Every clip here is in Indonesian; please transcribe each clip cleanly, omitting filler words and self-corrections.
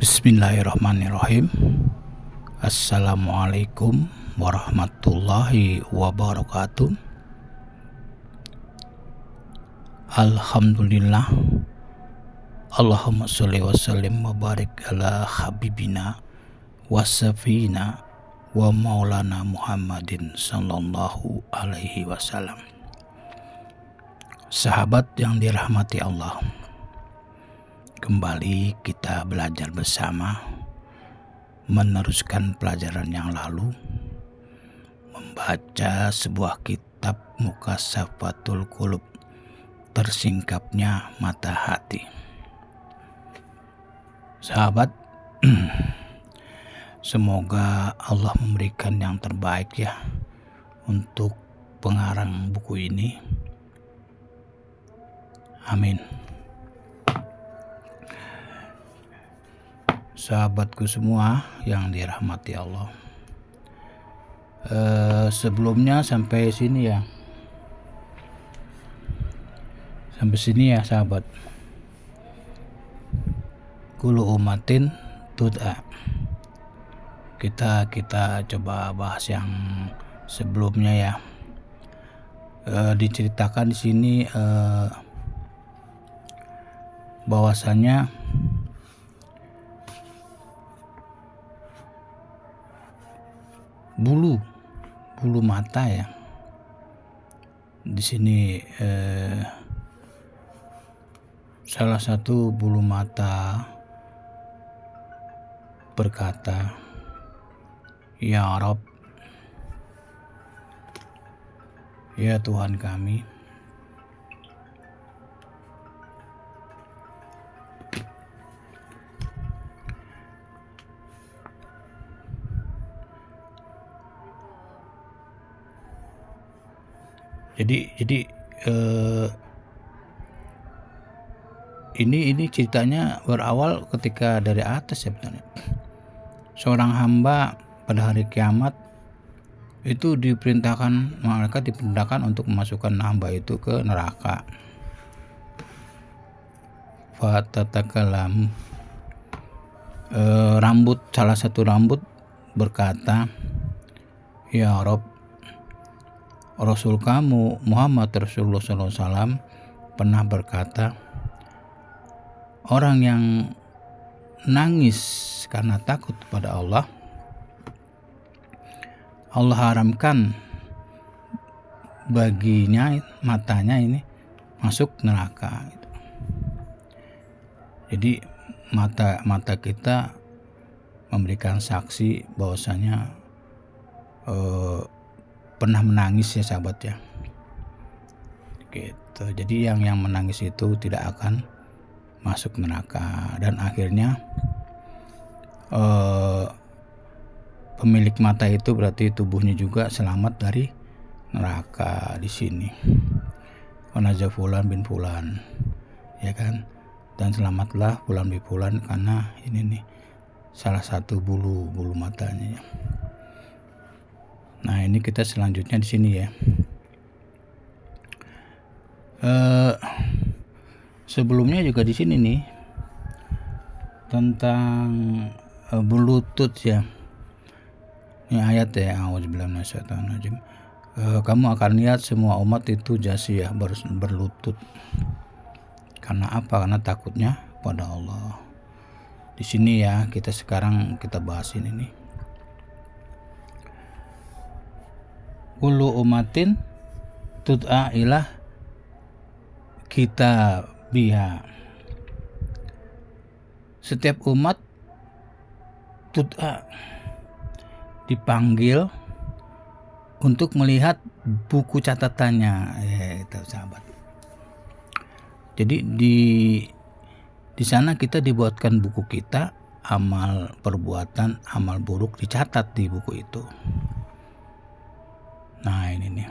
Bismillahirrahmanirrahim. Assalamualaikum warahmatullahi wabarakatuh. Alhamdulillah. Allahumma sholli wa sallim wa barik ala habibina wa safina wa maulana Muhammadin sallallahu alaihi wasallam. Sahabat yang dirahmati Allah, kembali kita belajar bersama, meneruskan pelajaran yang lalu, membaca sebuah kitab Mukashafatul Qulub, tersingkapnya mata hati. Sahabat, semoga Allah memberikan yang terbaik ya untuk pengarang buku ini. Amin. Sahabatku semua yang dirahmati Allah, sebelumnya sampai sini ya sahabat. Kullu umatin tud'a. Kita coba bahas yang sebelumnya ya. Diceritakan di sini bahwasanya bulu mata ya. Di sini salah satu bulu mata berkata, "Ya Rabb, ya Tuhan kami, Jadi ini ceritanya berawal ketika dari atas sebenarnya. Seorang hamba pada hari kiamat itu malaikat diperintahkan untuk memasukkan hamba itu ke neraka. Fatatakalam, salah satu rambut berkata, "Ya Rabb, Rasul kamu Muhammad Rasulullah SAW pernah berkata, orang yang nangis karena takut kepada Allah haramkan baginya matanya ini masuk neraka." Jadi mata kita memberikan saksi bahwasanya pernah menangis ya sahabat ya. Gitu. Jadi yang menangis itu tidak akan masuk neraka, dan akhirnya pemilik mata itu berarti tubuhnya juga selamat dari neraka di sini. Wanaja fulan bin fulan, ya kan? Dan selamatlah fulan bin fulan karena ini nih salah satu bulu matanya ya. Nah, ini kita selanjutnya di sini ya. Sebelumnya juga di sini nih tentang berlutut ya. Ini ayat ya, auzubillahi minasyaitonirrajim. Kamu akan lihat semua umat itu jasiyah, berlutut. Karena apa? Karena takutnya pada Allah. Di sini ya, sekarang kita bahas ini nih. Kullu umatin tud'a ilah kitabiha. Setiap umat tud'a dipanggil untuk melihat buku catatannya ya, itu sahabat. Jadi di sana kita dibuatkan buku kita, amal perbuatan, amal buruk dicatat di buku itu. Nah, ini nih.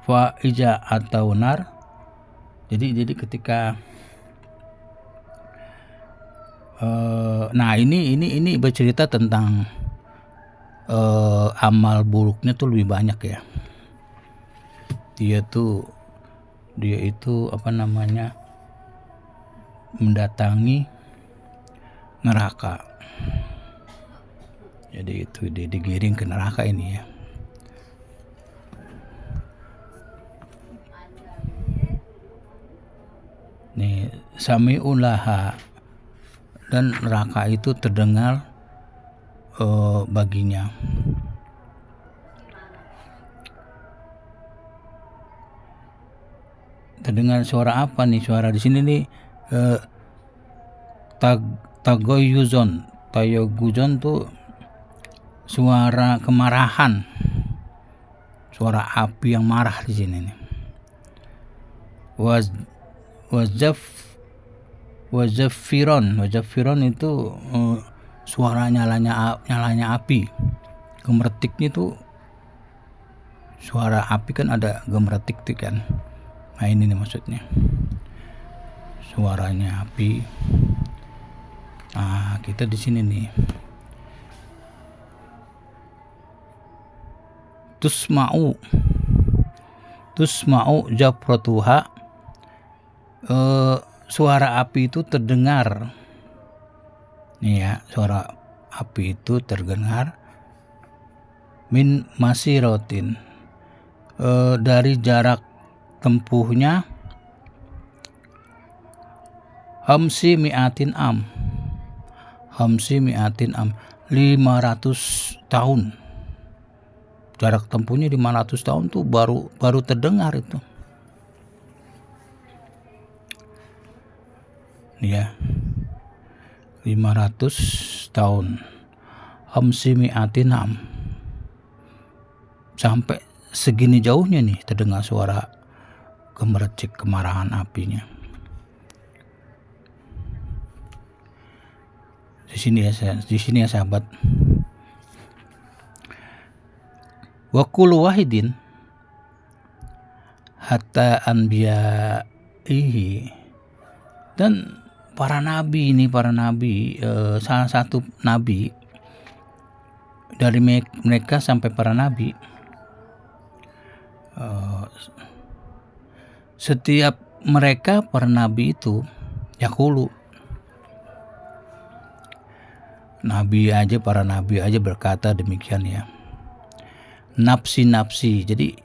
Fa ija atau nar. Jadi ketika ini bercerita tentang amal buruknya tuh lebih banyak ya. Dia itu mendatangi neraka. Jadi itu digiring ke neraka ini ya. Nih sami'un laha, dan neraka itu terdengar baginya. Terdengar suara apa nih? Suara di sini nih tagoyuzon tuh suara kemarahan, suara api yang marah di sini nih. Wazafiron itu suara nyalanya api. Gemertiknya itu suara api kan ada gemertik tuh kan. Nah ini nih maksudnya suaranya api. Nah kita di sini nih. Tusma'u jafratuha, suara api itu terdengar. Nih ya, suara api itu terdengar min masirotin, dari jarak tempuhnya hamsi mi'atin am, 500 tahun. Jarak tempuhnya 500 tahun tuh baru terdengar itu. Ya, 500 tahun. Hamsi mi'atin am. Sampai segini jauhnya nih terdengar suara gemercik kemarahan apinya. Di sini ya sahabat. Wa kullu wahidin hatta anbiya'ihi, dan para nabi, salah satu nabi dari mereka sampai para nabi, setiap mereka para nabi itu yaqulu, para nabi aja berkata demikian ya. Nafsi, jadi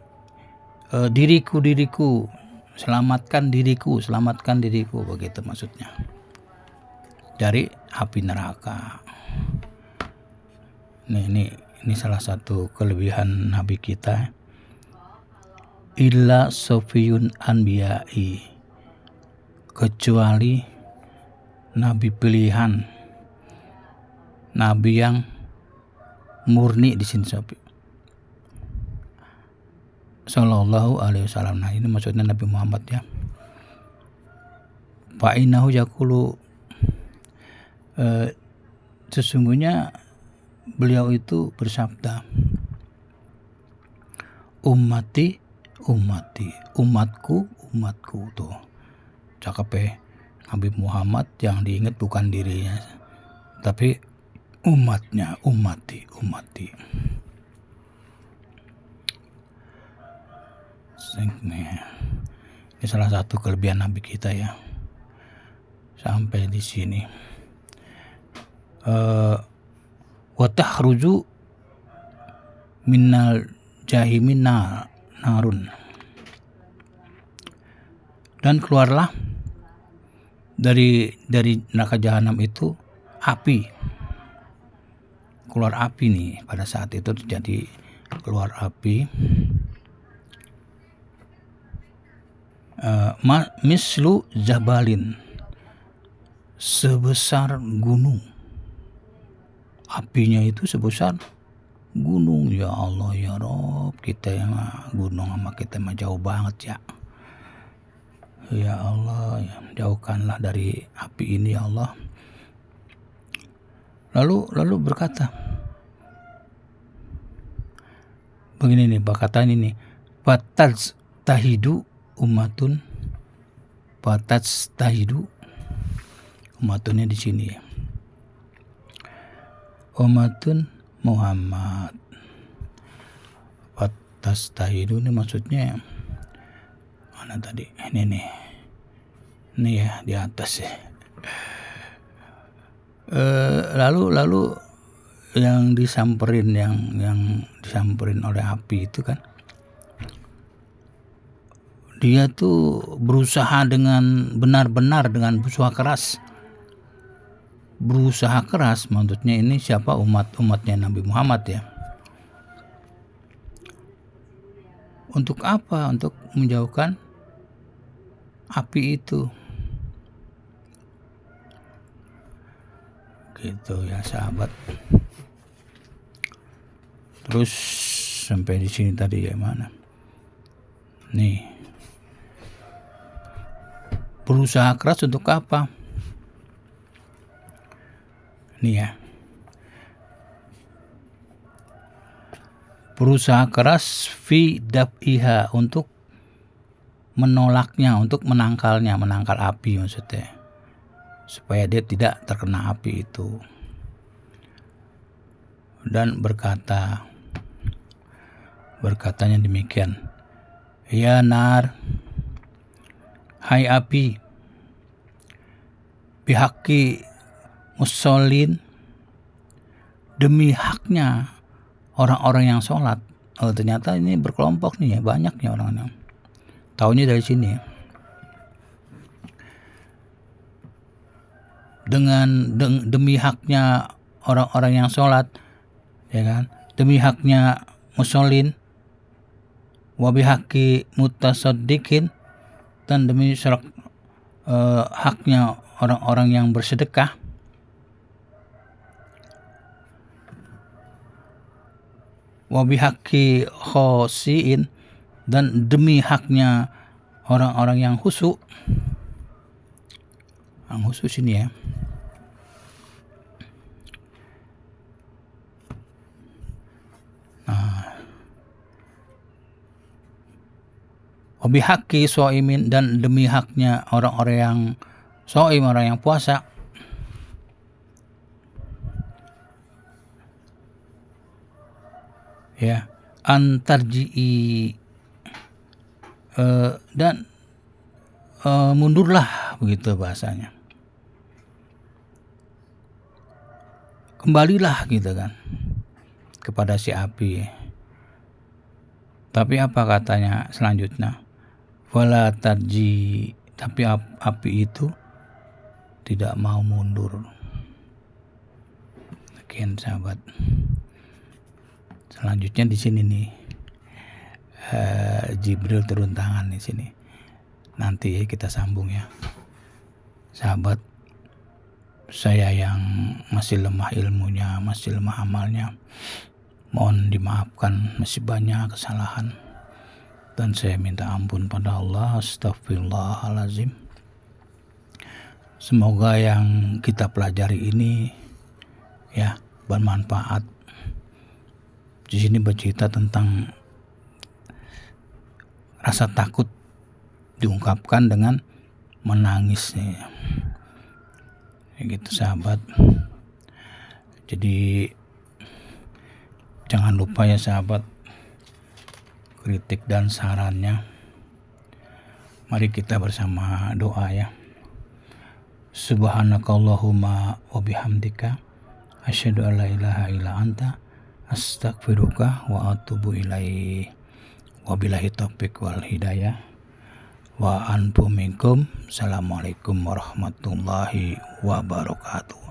diriku, selamatkan diriku, begitu maksudnya, dari api neraka. Ini salah satu kelebihan nabi kita. Illa sofiyun anbiya'i, kecuali nabi pilihan, nabi yang murni di sini Sallallahu alaihi wasallam. Nah ini maksudnya Nabi Muhammad ya. Fa'inahu yaqulu, sesungguhnya beliau itu bersabda, ummati, umatku tuh. Cakep Nabi Muhammad yang diingat bukan dirinya, tapi umatnya, ummati. Ini salah satu kelebihan Nabi kita ya. Sampai di sini. Wa tahruju minnal jahimin narun, dan keluarlah dari neraka jahanam itu api. Keluar api nih, pada saat itu terjadi keluar api. Mislu jabalin, sebesar gunung. Apinya itu sebesar gunung. Ya Allah ya Rob, kita yang gunung sama kita mah jauh banget ya. Ya Allah, ya, jauhkanlah dari api ini ya Allah. Lalu berkata begini nih, perkataan ini, fataj tahidu umatunnya di sini ya. Umatun Muhammad. Fataj tahidu ini maksudnya mana tadi? Ini ya di atas ya. Lalu yang disamperin oleh api itu kan, dia tuh berusaha dengan benar-benar, dengan berusaha keras, maksudnya ini siapa? Umatnya Nabi Muhammad ya. Untuk apa? Untuk menjauhkan api itu. Gitu ya sahabat. Terus sampai di sini tadi ya mana? Nih. Berusaha keras untuk apa? Nih ya. Berusaha keras fi daf'iha, untuk menolaknya, untuk menangkal api maksudnya, supaya dia tidak terkena api itu. Dan berkatanya demikian, ya nar, hai api, bihaqi musallin, demi haknya orang-orang yang sholat. Ternyata ini berkelompok nih ya, banyaknya orang-orang. Taunya dari sini ya. Demi haknya orang-orang yang sholat, ya kan? Demi haknya musholin, wabihaki mutasaddiqin, dan demi haknya orang-orang yang bersedekah. Wabihaki khosiin, dan demi haknya orang-orang yang khusyuk. Yang khusyuk sini ya. Wabihaki shoimin, dan demi haknya orang-orang yang shoim, orang yang puasa. Ya, antarji'i, dan mundurlah, begitu bahasanya. Kembalilah gitu kan kepada si api. Tapi apa katanya selanjutnya? Wala tarji, tapi api itu tidak mau mundur. Sekian sahabat. Selanjutnya di sini nih, Jibril turun tangan di sini. Nanti kita sambung ya, sahabat. Saya yang masih lemah ilmunya, masih lemah amalnya, mohon dimaafkan, masih banyak kesalahan. Dan saya minta ampun pada Allah. Astagfirullahalazim. Semoga yang kita pelajari ini ya bermanfaat. Di sini bercerita tentang rasa takut diungkapkan dengan menangis nih. Ya gitu sahabat. Jadi jangan lupa ya sahabat, kritik dan sarannya. Mari kita bersama doa ya. Subhanakallahumma wa bihamdika asyhadu an la ilaha illa anta astaghfiruka wa atubu ilaih. Wabillahi taufiq wal hidayah. Wa antum minkum. Assalamualaikum warahmatullahi wabarakatuh.